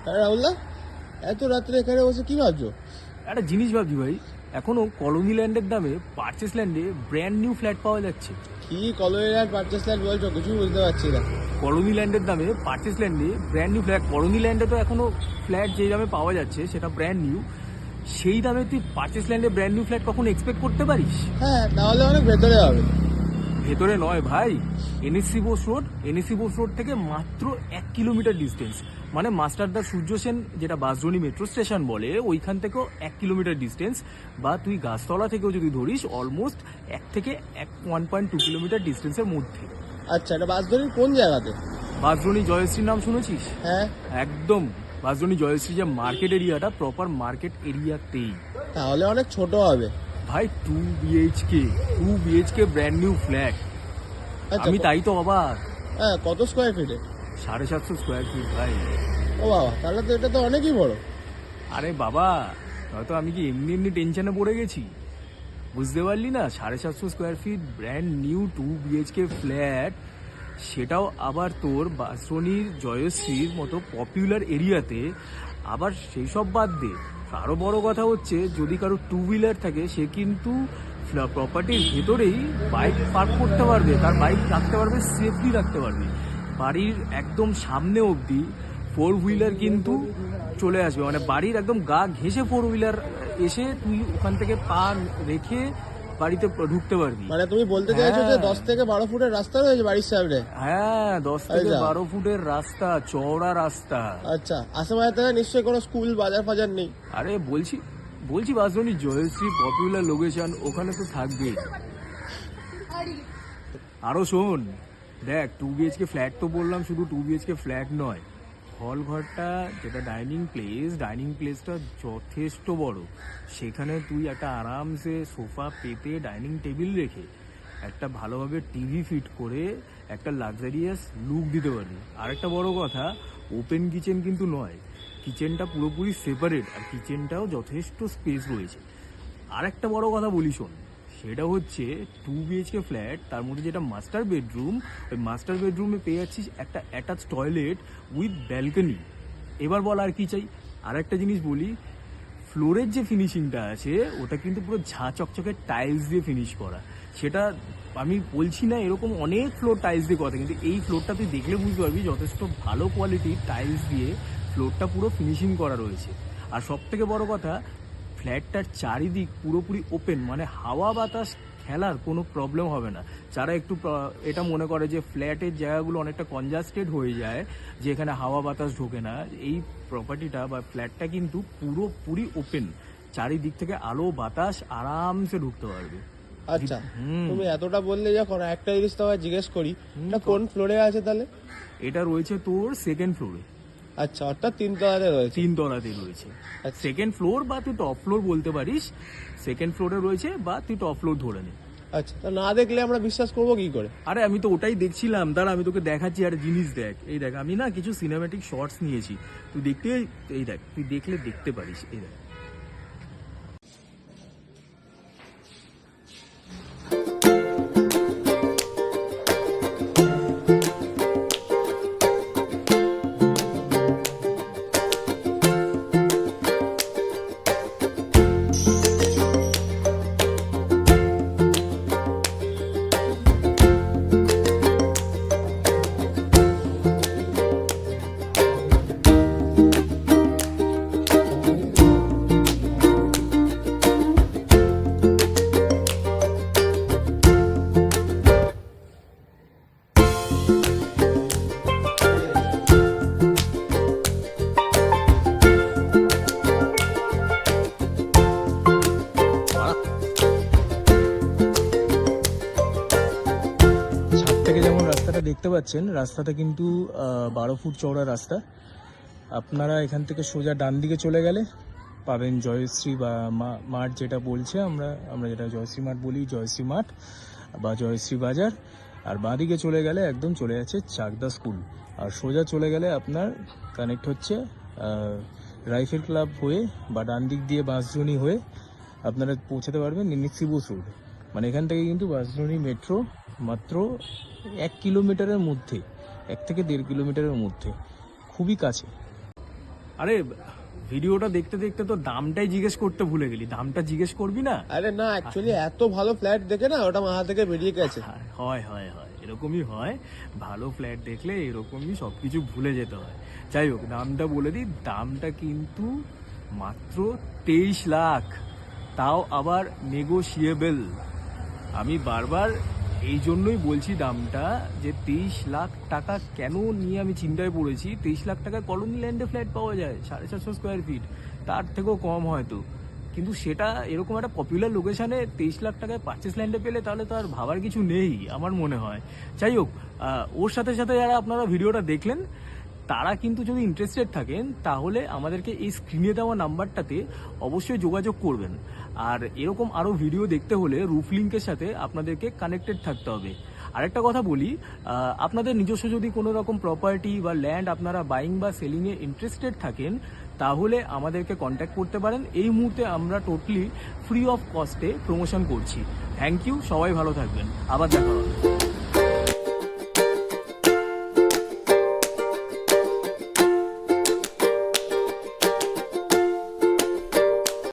হ্যাঁ রাহুলদা, এত রাত্রে এখানে বসে কি ভাবছো? একটা জিনিস ভাবছি ভাই, এখনো কলোনি ল্যান্ডের দামে পার্চেস ল্যান্ডে ব্র্যান্ড নিউ ফ্ল্যাট পাওয়া যাচ্ছে। কি কলোনি ল্যান্ড পারচেস ল্যান্ড বলছো? কিছু বুঝতে পারছি না। কলোনি ল্যান্ডের দামে পার্চেস ল্যান্ডে ব্র্যান্ড নিউ ফ্ল্যাট। কলোনি ল্যান্ডে তো এখনো ফ্ল্যাট যেই দামে পাওয়া যাচ্ছে সেটা ব্র্যান্ড নিউ, সেই দামে তুই পার্চেস ল্যান্ডে ব্র্যান্ড নিউ ফ্ল্যাট কখন এক্সপেক্ট করতে পারিস? হ্যাঁ, তাহলে অনেক ভেতরে হবে। ভেতরে নয় ভাই, এনএসসি বোস রোড থেকে মাত্র 1 কিলোমিটার ডিস্টেন্স, মানে মাস্টারদা সূর্য সেন যেটা বাঁশদ্রোণী মেট্রো স্টেশন বলে ওইখান থেকেও 1 কিলোমিটার ডিস্টেন্স, বা তুই গাছতলা থেকেও যদি ধরিস অলমোস্ট 1 থেকে 1.2 কিলোমিটার ডিস্টেন্সের মধ্যে। আচ্ছা, এটা বাঁশদ্রোণীর কোন জায়গাতে? বাঁশদ্রোণী জয়শ্রীর নাম শুনেছিস? হ্যাঁ। একদম বাঁশদ্রোণী জয়শ্রী যে মার্কেট এরিয়াটা, প্রপার মার্কেট এরিয়াতেই। তাহলে অনেক ছোট হবে। ভাই 2 BHK ব্র্যান্ড নিউ ফ্ল্যাট। আচ্ছা, আমি তাই তো অবাক। হ্যাঁ, কত স্কোয়ার ফিটে? 750 স্কোয়ার ফিট ভাই। ও বাবা, তাহলে তো এটা তো অনেকই বড়। আরে বাবা, হয়তো আমি কি এমনি এমনি টেনশনে পড়ে গেছি, বুঝতে পারলি না? 750 square feet brand new 2 BHK flat, সেটাও আবার তোর বাঁশদ্রোণীর জয়শ্রীর মতো পপুলার এরিয়াতে। আবার সেই সব বাদ দে, আরও বড় কথা হচ্ছে যদি কারো 2 হুইলার থাকে সে কিন্তু প্রপার্টির ভেতরেই বাইক পার্ক করতে পারবে, তার বাইক রাখতে পারবে, সেফলি রাখতে পারবে। বাড়ির একদম সামনে অবধি 4 হুইলার কিন্তু চলে আসবে, মানে বাড়ির একদম গা ঘেঁষে 4 হুইলার এসে তুই ওখান থেকে পা রেখে বাড়িতে ঢুকতে পারবি। মানে তুমি বলতে চাইছো যে 10 থেকে 12 ফুটের রাস্তা রয়েছে বাড়ির সামনে? হ্যাঁ, 10 থেকে আচ্ছা। 12 ফুটের রাস্তা, চওড়া রাস্তা। আচ্ছা, আশেপাশে নিশ্চয়ই কোনো স্কুল বাজার ফাজার নেই? আরে বলছি বাঁশদ্রোণী জয়শ্রী পপুলার লোকেশন, ওখানে তো থাকবেই। আরো শোন, দেখ 2 BHK ফ্ল্যাট তো বললাম, শুধু 2 BHK ফ্ল্যাট নয়, হল ঘরটা যেটা ডাইনিং প্লেসটা যথেষ্ট বড়। সেখানে তুই একটা আরামসে সোফা পেতে, ডাইনিং টেবিল রেখে একটা ভালোভাবে টিভি ফিট করে একটা লাক্সারিয়াস লুক দিতে পারবি। আর একটা বড় কথা, ওপেন কিচেন কিন্তু নয়, কিচেনটা পুরোপুরি সেপারেট, আর কিচেনটাও যথেষ্ট স্পেস রয়েছে। আর একটা বড় কথা বলি শোন, সেটা হচ্ছে 2 BHK ফ্ল্যাট, তার মধ্যে যেটা মাস্টার বেডরুম, ওই মাস্টার বেডরুমে পেয়ে যাচ্ছিস একটা অ্যাটাচ টয়লেট উইথ ব্যালকনি। এবার বল আর কি চাই? আর একটা জিনিস বলি, ফ্লোরের যে ফিনিশিংটা আছে ওটা কিন্তু পুরো ঝাঁ চকচকে টাইলস দিয়ে ফিনিশ করা। সেটা আমি বলছি না এরকম অনেক ফ্লোর টাইলস দিয়ে কথা, কিন্তু এই ফ্লোরটা তুই দেখলে বুঝতে পারবি যথেষ্ট ভালো কোয়ালিটির টাইলস দিয়ে ফ্লোরটা পুরো ফিনিশিং করা রয়েছে। আর সব থেকে বড় কথা, ফ্ল্যাটটার চারিদিক পুরোপুরি ওপেন, মানে হাওয়া বাতাস খেলার কোনো প্রবলেম হবে না। যারা একটু এটা মনে করে যে ফ্ল্যাটের জায়গাগুলো অনেকটা কনজাস্টেড হয়ে যায়, যে এখানে হাওয়া বাতাস ঢোকে না, এই প্রপার্টিটা বা ফ্ল্যাটটা কিন্তু পুরোপুরি ওপেন, চারিদিক থেকে আলো বাতাস আরামসে ঢুকতে পারবে। আচ্ছা, তুমি এতটা বললে যখন, একটা জিনিস তোমায় জিজ্ঞেস করি, এটা কোন ফ্লোরে আছে তাহলে? এটা রয়েছে তোর সেকেন্ড ফ্লোরে। আচ্ছা, অর্থাৎ 3 তলাতে রয়েছে। 3 তলাতে রয়েছে। আচ্ছা। সেকেন্ড ফ্লোর বা তুই টপ ফ্লোর বলতে পারিস, সেকেন্ড ফ্লোরে রয়েছে বা তুই টপ ফ্লোর ধরে নে। আচ্ছা, তো না দেখলে আমরা বিশ্বাস করবো কি করে? আরে আমি তো ওটাই দেখছিলাম, দাঁড়া আমি তোকে দেখাচ্ছি। আর জিনিস দেখ, এই দেখ আমি না কিছু সিনেম্যাটিক শর্টস নিয়েছি, তুই দেখতে, এই দেখ তুই দেখলে দেখতে পারিস, এই দেখ। ছাদ থেকে যেমন রাস্তাটা দেখতে পাচ্ছেন, রাস্তাটা কিন্তু 12 ফুট চওড়া রাস্তা। আপনারা এখান থেকে সোজা ডান দিকে চলে গেলে পাবেন জয়শ্রী বা মাঠ, যেটা বলছে আমরা যেটা জয়শ্রী মাঠ বলি, জয়শ্রী মাঠ বা জয়শ্রী বাজার। আর বাঁ দিকে চলে গেলে একদম চলে যাচ্ছে চাকদা স্কুল। আর সোজা চলে গেলে আপনার কানেক্ট হচ্ছে রাইফেল ক্লাব হয়ে বা ডান দিক দিয়ে বাঁশদ্রোণী হয়ে আপনারা পৌঁছাতে পারবেন এনএসসি বোস রোড। মানে এখান থেকে কিন্তু বাঁশদ্রোণী মেট্রো মাত্র 1 কিলোমিটারের মধ্যে, 1 থেকে 1.5 কিলোমিটারের মধ্যে, খুবই কাছে। আরে ভিডিওটা দেখতে দেখতে তো দামটাই জিজ্ঞেস করতে ভুলে গেলি, দামটা জিজ্ঞেস করবি না? আরে না, অ্যাকচুয়ালি এত ভালো ফ্ল্যাট দেখে না ওটা মাথা থেকে বেরিয়ে গেছে। হয় হয় হয়, এরকমই হয়, ভালো ফ্ল্যাট দেখলে এরকমই সবকিছু ভুলে যেতে হয়। যাই হোক, দামটা বলে দিই, দামটা কিন্তু মাত্র 23 লাখ, তাও আবার নেগোশিয়েবল। আমি বারবার এই জন্যই বলছি দামটা, যে 23 লাখ টাকা কেন নিয়ে আমি চিন্তায় পড়েছি। 23 লাখ টাকায় কলোনি ল্যান্ডে ফ্ল্যাট পাওয়া যায় 450 স্কোয়ার ফিট, তার থেকেও কম হয়তো, কিন্তু সেটা এরকম একটা পপুলার লোকেশনে 23 লাখ টাকায় পারচেস ল্যান্ডে পেলে তাহলে তো আর ভাবার কিছু নেই আমার মনে হয়। যাই হোক, ওর সাথে সাথে যারা আপনারা ভিডিওটা দেখলেন তারা কিন্তু যদি ইন্টারেস্টেড থাকেন তাহলে আমাদেরকে এই স্ক্রিনে দেওয়া নাম্বারটাতে অবশ্যই যোগাযোগ করবেন। আর এরকম আরও ভিডিও দেখতে হলে রুফ লিঙ্কের সাথে আপনাদেরকে কানেক্টেড থাকতে হবে। আরেকটা কথা বলি, আপনাদের নিজস্ব যদি কোনো রকম প্রপার্টি বা ল্যান্ড আপনারা বাইং বা সেলিংয়ে ইন্টারেস্টেড থাকেন তাহলে আমাদেরকে কন্ট্যাক্ট করতে পারেন। এই মুহূর্তে আমরা টোটালি ফ্রি অফ কস্টে প্রমোশন করছি। থ্যাংক ইউ, সবাই ভালো থাকবেন, আবার দেখা হবে।